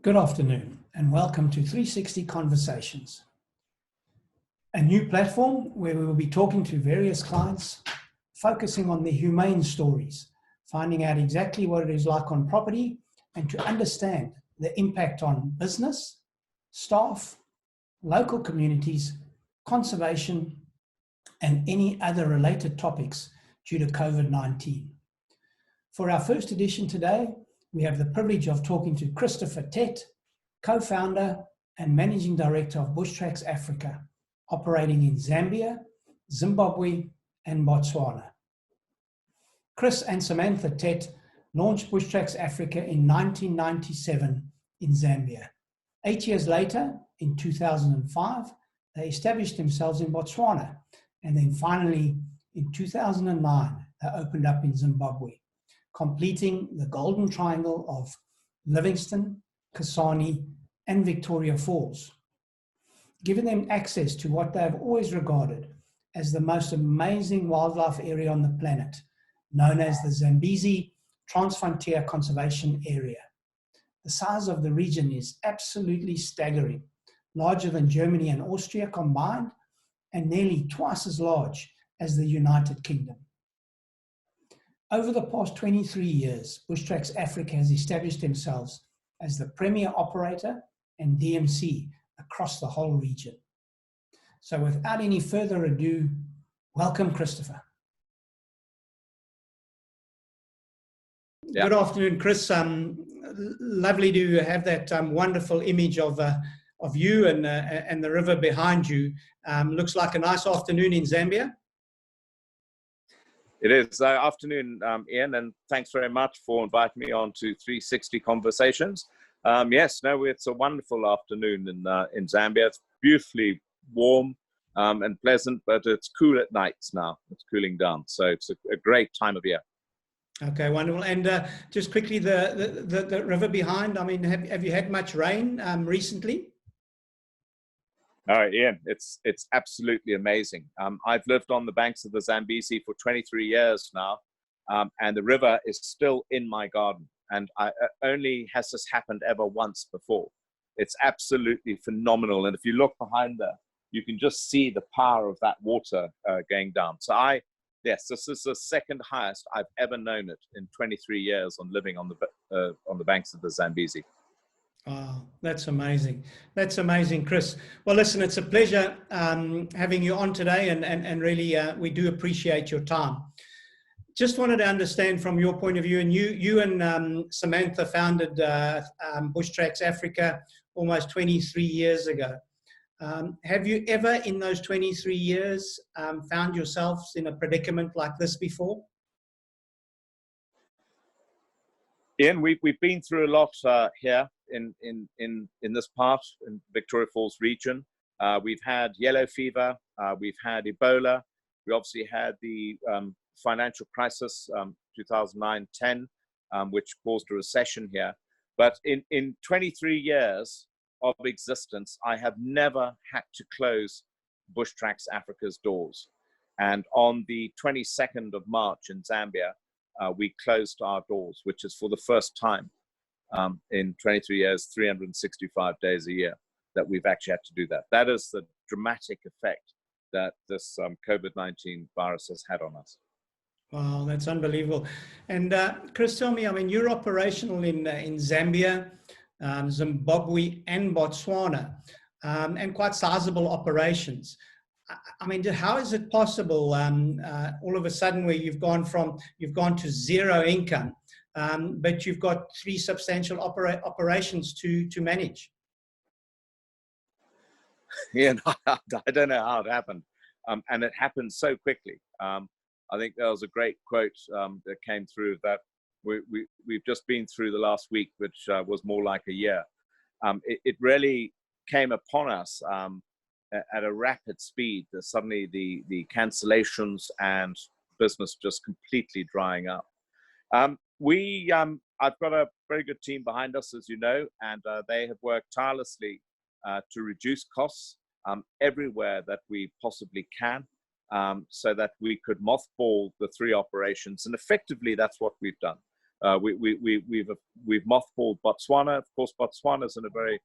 Good afternoon and welcome to 360 Conversations, a new platform where we will be talking to various clients, focusing on their humane stories, finding out exactly what it is like on property and to understand the impact on business, staff, local communities, conservation, and any other related topics due to COVID-19. For our first edition today, we have the privilege of talking to Christopher Tett, co-founder and managing director of Bushtracks Africa, operating in Zambia, Zimbabwe, and Botswana. Chris and Samantha Tett launched Bushtracks Africa in 1997 in Zambia. 8 years later, in 2005, they established themselves in Botswana, and then finally, in 2009, they opened up in Zimbabwe, completing the golden triangle of Livingstone, Kasane, and Victoria Falls, giving them access to what they have always regarded as the most amazing wildlife area on the planet, known as the Zambezi Transfrontier Conservation Area. The size of the region is absolutely staggering, larger than Germany and Austria combined, and nearly twice as large as the United Kingdom. Over the past 23 years, Bushtracks Africa has established themselves as the premier operator and DMC across the whole region. So without any further ado, welcome, Christopher. Yeah. Good afternoon, Chris. Lovely to have that wonderful image of you and the river behind you. Looks like a nice afternoon in Zambia. It is. Afternoon, Ian, and thanks very much for inviting me on to 360 Conversations. It's a wonderful afternoon in Zambia. It's beautifully warm and pleasant, but it's cool at nights now. It's cooling down, so it's a great time of year. Okay, wonderful. And just quickly, the river behind, I mean, have you had much rain recently? All right, Ian, it's absolutely amazing. I've lived on the banks of the Zambezi for 23 years now, and the river is still in my garden. And only has this happened ever once before. It's absolutely phenomenal. And if you look behind there, you can just see the power of that water going down. So yes, this is the second highest I've ever known it in 23 years on living on the banks of the Zambezi. Oh, that's amazing. That's amazing, Chris. Well, listen, it's a pleasure having you on today, and really we do appreciate your time. Just wanted to understand from your point of view, and you and Samantha founded Bushtracks Africa almost 23 years ago. Have you ever in those 23 years found yourselves in a predicament like this before? Ian, we've been through a lot here in this part, in Victoria Falls region. We've had yellow fever, we've had Ebola, we obviously had the financial crisis, 2009-10, which caused a recession here. But in 23 years of existence, I have never had to close Bushtracks Africa's doors. And on the 22nd of March in Zambia, we closed our doors, which is for the first time in 23 years, 365 days a year, that we've actually had to do that. That is the dramatic effect that this COVID-19 virus has had on us. Wow, that's unbelievable. And Chris, tell me, I mean, you're operational in Zambia, Zimbabwe, and Botswana, and quite sizable operations. I mean, how is it possible all of a sudden where you've gone to zero income, but you've got three substantial operations to manage? Yeah, I don't know how it happened, and it happened so quickly. I think there was a great quote that came through that we've just been through the last week, which was more like a year. It really came upon us at a rapid speed. That suddenly the cancellations and business just completely drying up. I've got a very good team behind us, as you know, and they have worked tirelessly to reduce costs everywhere that we possibly can. So that we could mothball the three operations. And effectively, that's what we've done. We've mothballed Botswana. Of course, Botswana is in a very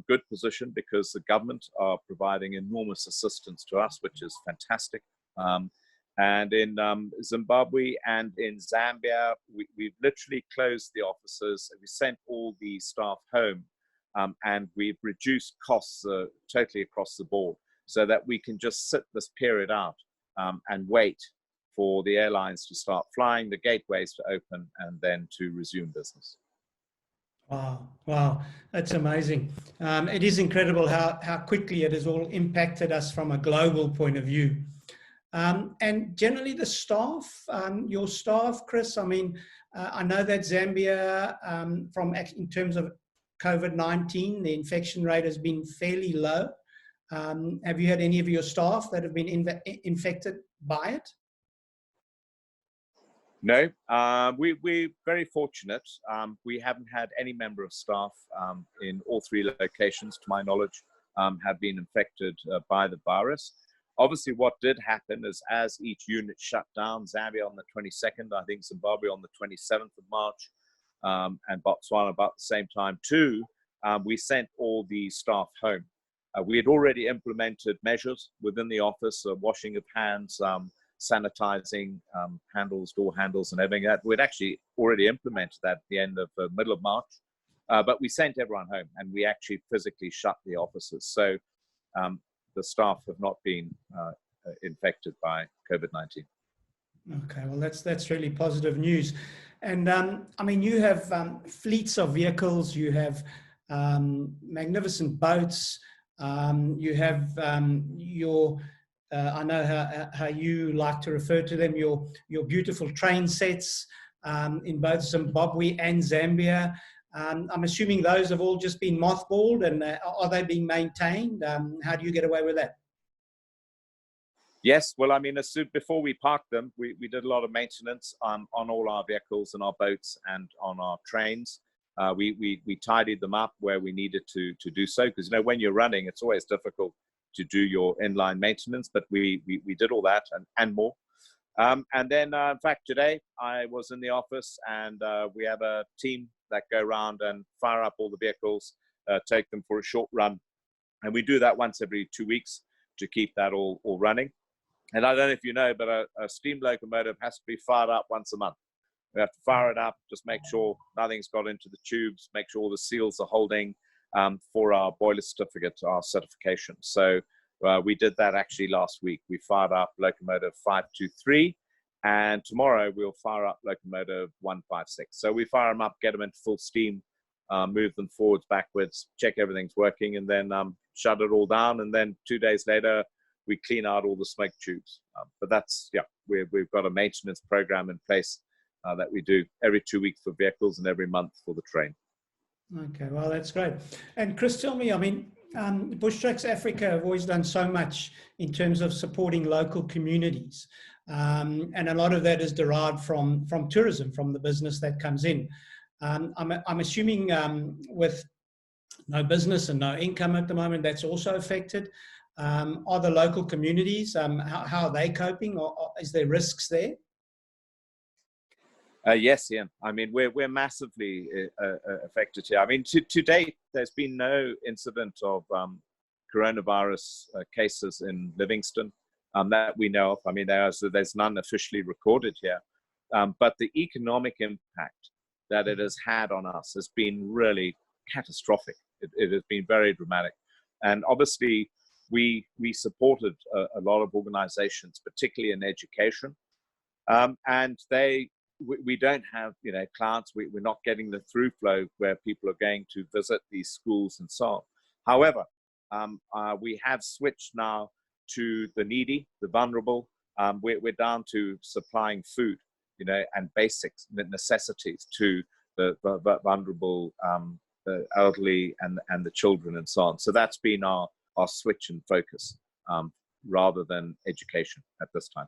good position because the government are providing enormous assistance to us, which is fantastic. And in Zimbabwe and in Zambia, we've literally closed the offices. We sent all the staff home, and we've reduced costs totally across the board so that we can just sit this period out and wait for the airlines to start flying, the gateways to open, and then to resume business. Wow, wow, that's amazing. It is incredible how quickly it has all impacted us from a global point of view. And generally the staff, your staff, Chris, I mean, I know that Zambia, in terms of COVID-19, the infection rate has been fairly low. Have you had any of your staff that have been infected by it? No, we're very fortunate. We haven't had any member of staff in all 3 locations, to my knowledge, have been infected by the virus. Obviously, what did happen is as each unit shut down, Zambia on the 22nd, I think Zimbabwe on the 27th of March, and Botswana about the same time too, we sent all the staff home. We had already implemented measures within the office, washing of hands, sanitizing handles, door handles, and everything. That we'd actually already implemented that at the end of middle of March, but we sent everyone home, and we actually physically shut the offices. So the staff have not been infected by COVID-19. Okay, well, that's really positive news. And I mean, you have fleets of vehicles, you have magnificent boats, you have your I know how you like to refer to them, your beautiful train sets in both Zimbabwe and Zambia. I'm assuming those have all just been mothballed, and are they being maintained? How do you get away with that? Yes, well, I mean, before we parked them, we did a lot of maintenance on all our vehicles and our boats and on our trains. We tidied them up where we needed to do so, because, you know, when you're running, it's always difficult to do your inline maintenance, but we did all that and more. And then, in fact, today I was in the office, and we have a team that go around and fire up all the vehicles, take them for a short run. And we do that once every 2 weeks to keep that all running. And I don't know if you know, but a steam locomotive has to be fired up once a month. We have to fire it up, just make sure nothing's got into the tubes, make sure all the seals are holding for our boiler certificate, our certification. So we did that actually last week. We fired up locomotive 523, and tomorrow we'll fire up locomotive 156. So we fire them up, get them into full steam, move them forwards, backwards, check everything's working, and then shut it all down. And then 2 days later, we clean out all the smoke tubes. But that's, yeah, we've got a maintenance program in place that we do every 2 weeks for vehicles and every month for the train. Okay, well, that's great. And Chris, tell me, I mean, Bushtracks Africa have always done so much in terms of supporting local communities. And a lot of that is derived from tourism, from the business that comes in. I'm assuming with no business and no income at the moment, that's also affected. Are the local communities, how are they coping, or is there risks there? Yes, Ian. I mean, we're massively affected here. I mean, to date, there's been no incident of coronavirus cases in Livingston that we know of. I mean, there's none officially recorded here. But the economic impact that it has had on us has been really catastrophic. It has been very dramatic. And obviously, we supported a lot of organizations, particularly in education. And we don't have, you know, clients. We're not getting the through flow where people are going to visit these schools and so on. However, we have switched now to the needy, the vulnerable. We're down to supplying food, you know, and basics, necessities to the vulnerable, the elderly, and the children and so on. So that's been our switch and focus, rather than education at this time.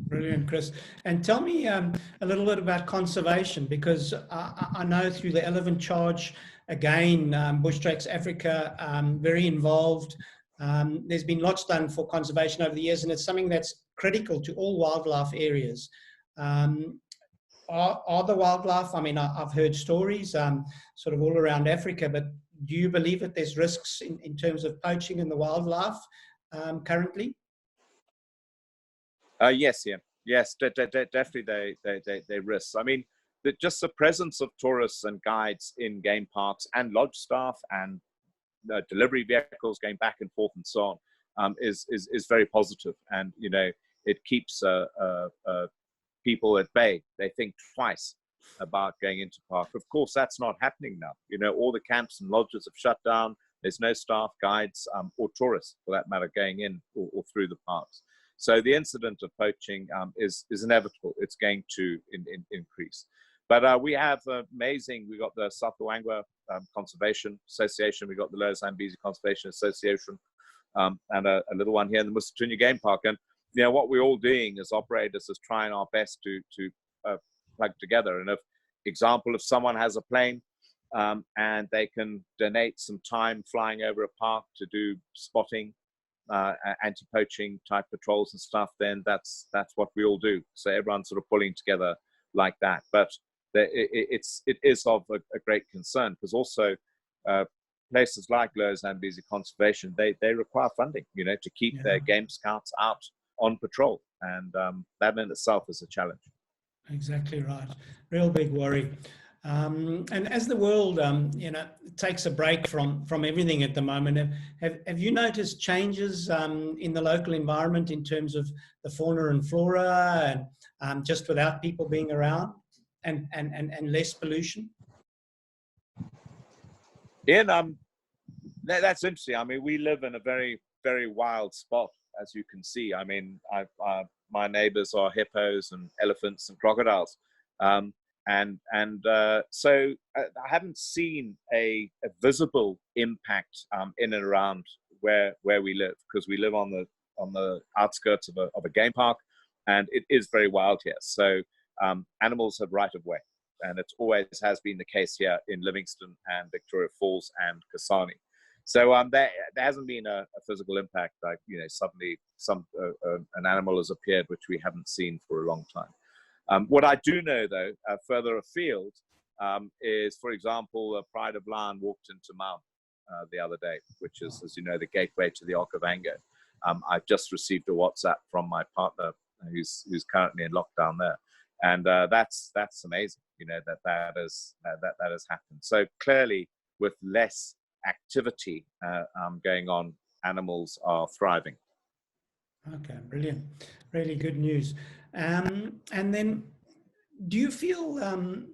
Brilliant, Chris. And tell me a little bit about conservation, because I know through the Elephant Charge, again, Bushtracks Africa, very involved. There's been lots done for conservation over the years, and it's something that's critical to all wildlife areas. are the wildlife? I mean, I've heard stories sort of all around Africa, but do you believe that there's risks in terms of poaching in the wildlife currently? Yes, yeah. Yes, definitely they risk. I mean, just the presence of tourists and guides in game parks and lodge staff and delivery vehicles going back and forth and so on is very positive. And, you know, it keeps people at bay. They think twice about going into park. Of course, that's not happening now. You know, all the camps and lodges have shut down. There's no staff, guides, or tourists, for that matter, going in or through the parks. So the incident of poaching is inevitable. It's going to increase. But we have amazing, we got the South Luangwa Conservation Association, we got the Lower Zambezi Conservation Association, and a little one here in the Musatunya Game Park. And, you know, what we're all doing as operators is trying our best to plug together. And if someone has a plane and they can donate some time flying over a park to do spotting, anti-poaching type patrols and stuff, then that's what we all do. So everyone's sort of pulling together like that. But it is of a great concern, because also places like Lower Zambezi Conservation, they require funding, you know, to keep their game scouts out on patrol, and that in itself is a challenge. Exactly right. Real big worry. And as the world, you know, takes a break from everything at the moment, have you noticed changes in the local environment in terms of the fauna and flora, and just without people being around, and less pollution? Ian, that's interesting. I mean, we live in a very, very wild spot, as you can see. I mean, my neighbors are hippos and elephants and crocodiles. So I haven't seen a visible impact in and around where we live, because we live on the outskirts of a game park, and it is very wild here. So animals have right of way, and it always has been the case here in Livingston and Victoria Falls and Kasane. So there hasn't been a physical impact, like, you know, suddenly an animal has appeared which we haven't seen for a long time. What I do know, though, further afield, is, for example, Pride of Lion walked into Maun the other day, which is, as you know, the gateway to the Okavango. I've just received a WhatsApp from my partner who's currently in lockdown there, and that's amazing. You know, that has happened. So clearly, with less activity going on, animals are thriving. Okay, brilliant. Really good news. And then, do you feel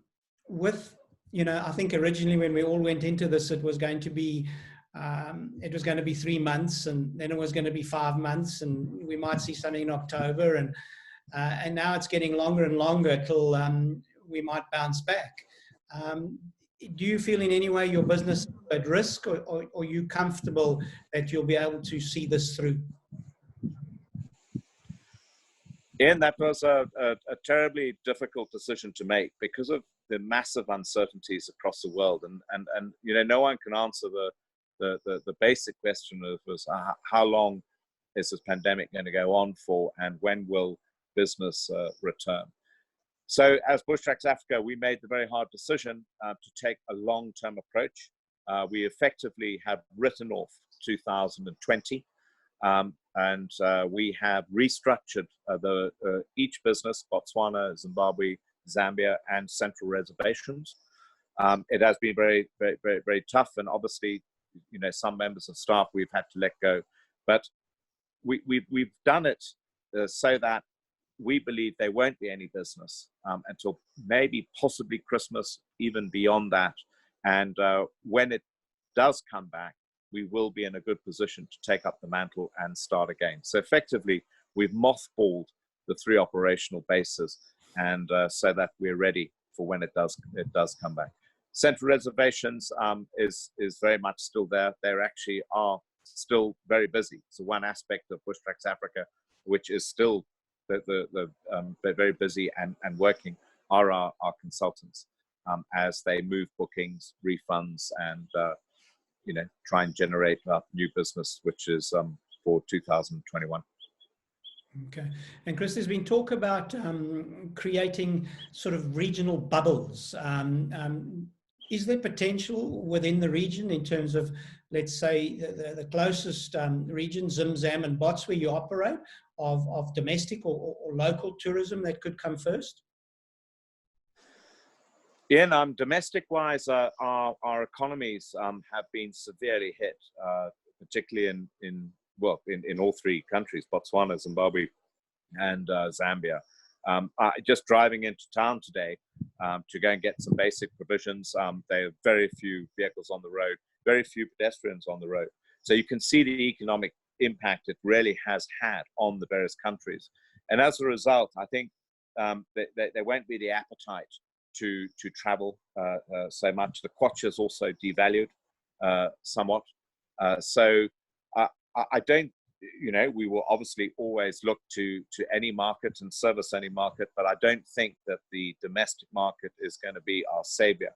with, you know, I think originally when we all went into this, it was going to be 3 months, and then it was going to be 5 months, and we might see something in October, and now it's getting longer and longer till we might bounce back. Do you feel in any way your business is at risk, or are you comfortable that you'll be able to see this through? Ian, that was a terribly difficult decision to make because of the massive uncertainties across the world, and you know, no one can answer the basic question of how long is this pandemic going to go on for, and when will business return? So as Bushtracks Africa, we made the very hard decision to take a long-term approach. We effectively have written off 2020, and we have restructured each business, Botswana, Zimbabwe, Zambia, and Central Reservations. It has been very, very, very, very tough, and obviously, you know, some members of staff we've had to let go, but we've done it so that we believe there won't be any business until maybe possibly Christmas, even beyond that. And when it does come back, we will be in a good position to take up the mantle and start again. So effectively, we've mothballed the 3 operational bases, and so that we're ready for when it does come back. Central Reservations is very much still there. They actually are still very busy. So one aspect of Bushtracks Africa, which is still they're very busy and working, are our consultants as they move bookings, refunds, and you know, try and generate new business, which is for 2021. Okay. And Chris, there's been talk about creating sort of regional bubbles. Is there potential within the region in terms of, let's say, the closest region, Zim, and Bots, where you operate, of domestic or local tourism that could come first? Yeah, domestic-wise, our economies have been severely hit, particularly in all three countries: Botswana, Zimbabwe, and Zambia. Just driving into town today to go and get some basic provisions. There are very few vehicles on the road, very few pedestrians on the road. So you can see the economic impact it really has had on the various countries. And as a result, I think there won't be the appetite to travel so much. The kwacha is also devalued somewhat. So I don't, we will obviously always look to any market and service any market, but I don't think that the domestic market is going to be our savior.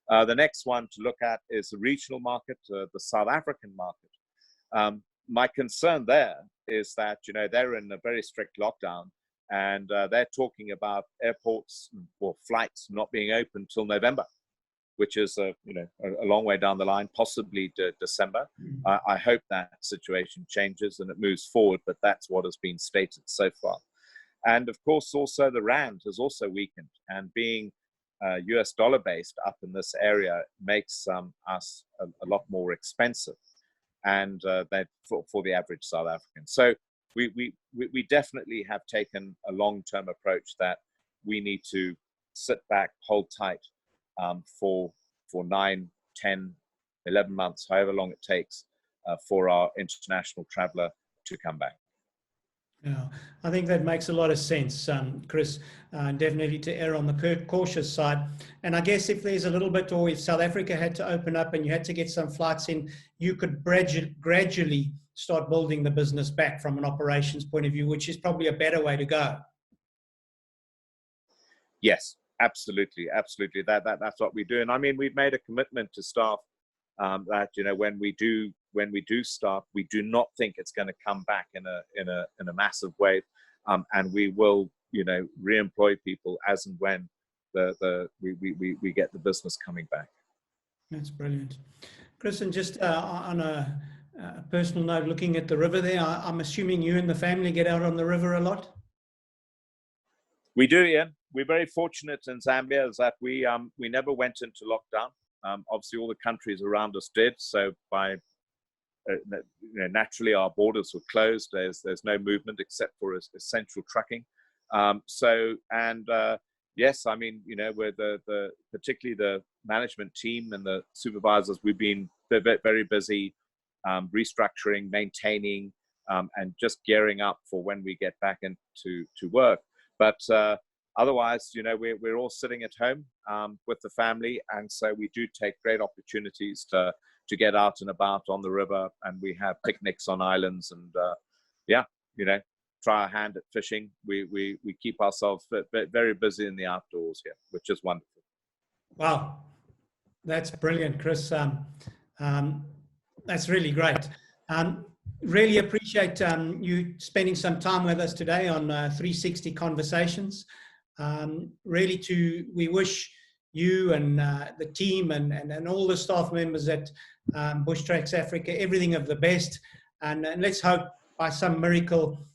The next one to look at is the regional market, the South African market. My concern there is that, they're in a very strict lockdown, and they're talking about airports or flights not being open till November, which is a long way down the line, possibly December. I hope that situation changes and it moves forward, but that's what has been stated so far. And of course, also the rand has also weakened, and being US dollar based up in this area makes us a lot more expensive, and that for the average South African. So we definitely have taken a long-term approach that we need to sit back, hold tight for 9, 10, 11 months, however long it takes for our international traveler to come back. Yeah, I think that makes a lot of sense, Chris, definitely to err on the cautious side. And I guess if there's a little bit, or if South Africa had to open up and you had to get some flights in, you could gradually start building the business back from an operations point of view, which is probably a better way to go. Yes, absolutely. That's what we do. And I mean, we've made a commitment to staff that when we do start, we do not think it's going to come back in a massive wave, and we will re-employ people as and when we get the business coming back. That's brilliant, Chris. And just on a personal note, looking at the river there, I'm assuming you and the family get out on the river a lot. We do, Ian. We're very fortunate in Zambia is that we never went into lockdown. Obviously, all the countries around us did. So by naturally, our borders were closed. There's no movement except for essential trucking. Yes, I mean, with particularly the management team and the supervisors, we've been very busy restructuring, maintaining, and just gearing up for when we get back into work. But otherwise, we're all sitting at home with the family, and so we do take great opportunities to get out and about on the river, and we have picnics on islands, and try our hand at fishing. We keep ourselves very busy in the outdoors here, which is wonderful. Wow, that's brilliant, Chris. That's really great. Really appreciate you spending some time with us today on 360 Conversations. We wish you and the team and all the staff members at Bushtracks Africa everything of the best, and let's hope by some miracle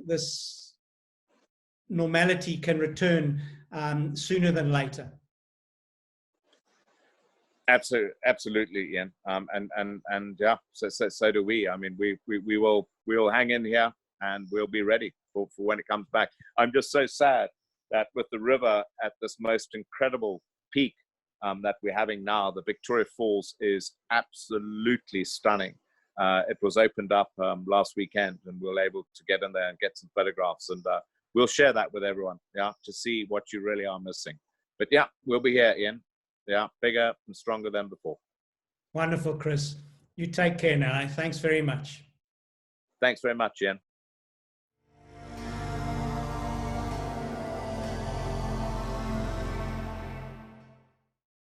this normality can return sooner than later. Absolutely, Ian. And yeah, so do we. I mean, we will hang in here, and we'll be ready for when it comes back. I'm just so sad that with the river at this most incredible peak that we're having now, the Victoria Falls is absolutely stunning. It was opened up last weekend, and we were able to get in there and get some photographs, and we'll share that with everyone, to see what you really are missing. But yeah, we'll be here, Ian. Yeah, bigger and stronger than before. Wonderful, Chris. You take care now. Thanks very much. Thanks very much, Ian.